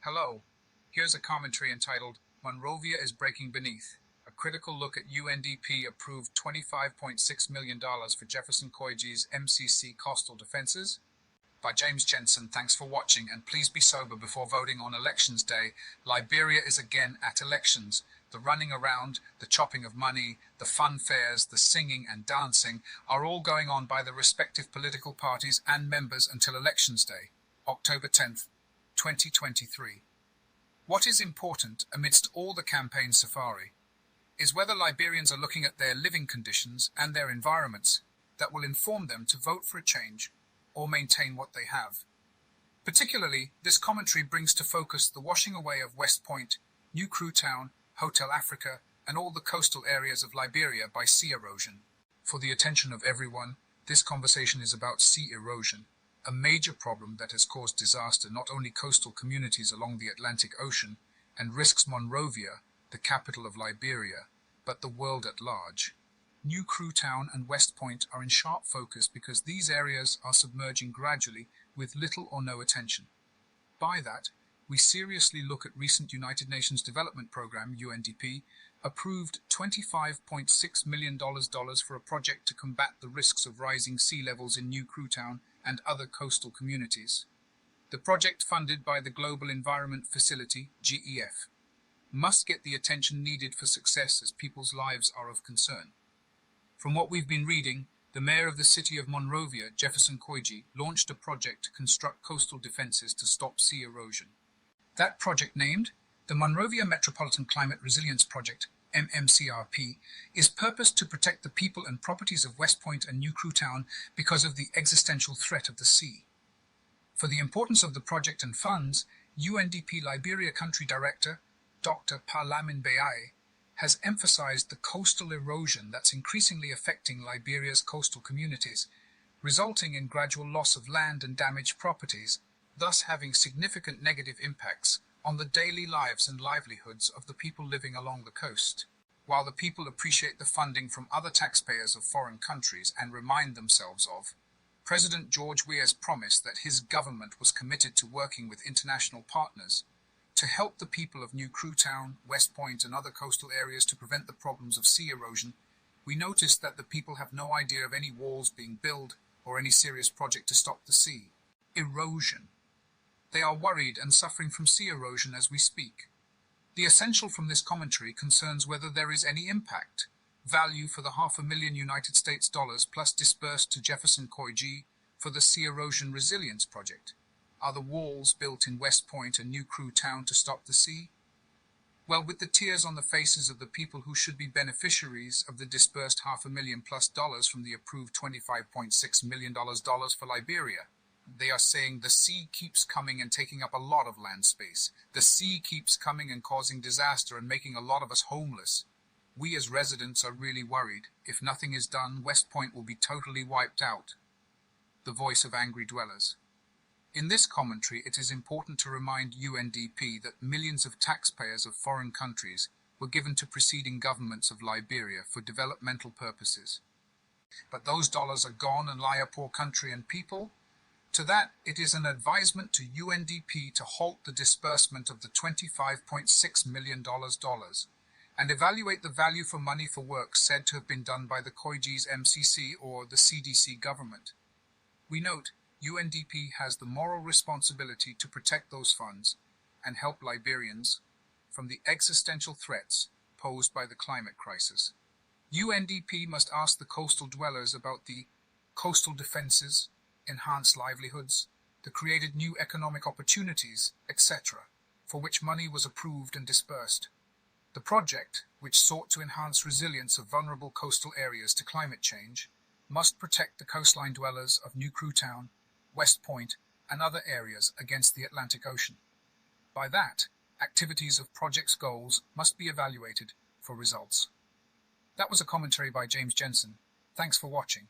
Hello, here's a commentary entitled Monrovia is Breaking Beneath, a critical look at UNDP approved $25.6 million for Jefferson Koijee's MCC Costal defenses. By James Jensen. Thanks for watching, and please be sober before voting on Elections Day. Liberia is again at elections. The running around, the chopping of money, the fun fairs, the singing and dancing are all going on by the respective political parties and members until Elections Day, October 10th, 2023. What is important amidst all the campaign safari is whether Liberians are looking at their living conditions and their environments that will inform them to vote for a change or maintain what they have. Particularly, this commentary brings to focus the washing away of West Point, New Crew Town, Hotel Africa, and all the coastal areas of Liberia by sea erosion. For the attention of everyone, this conversation is about sea erosion, a major problem that has caused disaster not only coastal communities along the Atlantic Ocean and risks Monrovia, the capital of Liberia, but the world at large. New Crew Town and West Point are in sharp focus because these areas are submerging gradually with little or no attention. By that, we seriously look at recent United Nations Development Programme, UNDP, approved $25.6 million for a project to combat the risks of rising sea levels in New Crew Town and other coastal communities. The project, funded by the Global Environment Facility, GEF, must get the attention needed for success as people's lives are of concern. From what we've been reading, the mayor of the city of Monrovia, Jefferson Koijee, launched a project to construct coastal defenses to stop sea erosion. That project, named the Monrovia Metropolitan Climate Resilience Project, MMCRP, is purposed to protect the people and properties of West Point and New Crew Town because of the existential threat of the sea. For the importance of the project and funds, UNDP Liberia Country Director, Dr. Parlamin Beaye, has emphasized the coastal erosion that's increasingly affecting Liberia's coastal communities, resulting in gradual loss of land and damaged properties, thus having significant negative impacts on the daily lives and livelihoods of the people living along the coast. While the people appreciate the funding from other taxpayers of foreign countries and remind themselves of President George Weah's promise that his government was committed to working with international partners to help the people of New Crew Town, West Point, and other coastal areas to prevent the problems of sea erosion, we noticed that the people have no idea of any walls being built or any serious project to stop the sea erosion. They are worried and suffering from sea erosion as we speak. The essential from this commentary concerns whether there is any impact, value for the $500,000 United States dollars plus disbursed to Jefferson Koijee for the Sea Erosion Resilience Project. Are the walls built in West Point and New Crew Town to stop the sea? Well, with the tears on the faces of the people who should be beneficiaries of the disbursed $500,000 plus dollars from the approved $25.6 million for Liberia, they are saying the sea keeps coming and taking up a lot of land space. The sea keeps coming and causing disaster and making a lot of us homeless. We as residents are really worried. If nothing is done, West Point will be totally wiped out. The voice of angry dwellers. In this commentary, it is important to remind UNDP that millions of taxpayers of foreign countries were given to preceding governments of Liberia for developmental purposes. But those dollars are gone and lie a poor country and people. To that, it is an advisement to UNDP to halt the disbursement of the $25.6 million and evaluate the value for money for work said to have been done by the Koijee's MCC or the CDC government. We note, UNDP has the moral responsibility to protect those funds and help Liberians from the existential threats posed by the climate crisis. UNDP must ask the coastal dwellers about the coastal defenses, enhanced livelihoods, the created new economic opportunities, etc., for which money was approved and disbursed. The project, which sought to enhance resilience of vulnerable coastal areas to climate change, must protect the coastline dwellers of New Crew Town, West Point, and other areas against the Atlantic Ocean. By that, activities of project's goals must be evaluated for results. That was a commentary by James Jensen. Thanks for watching.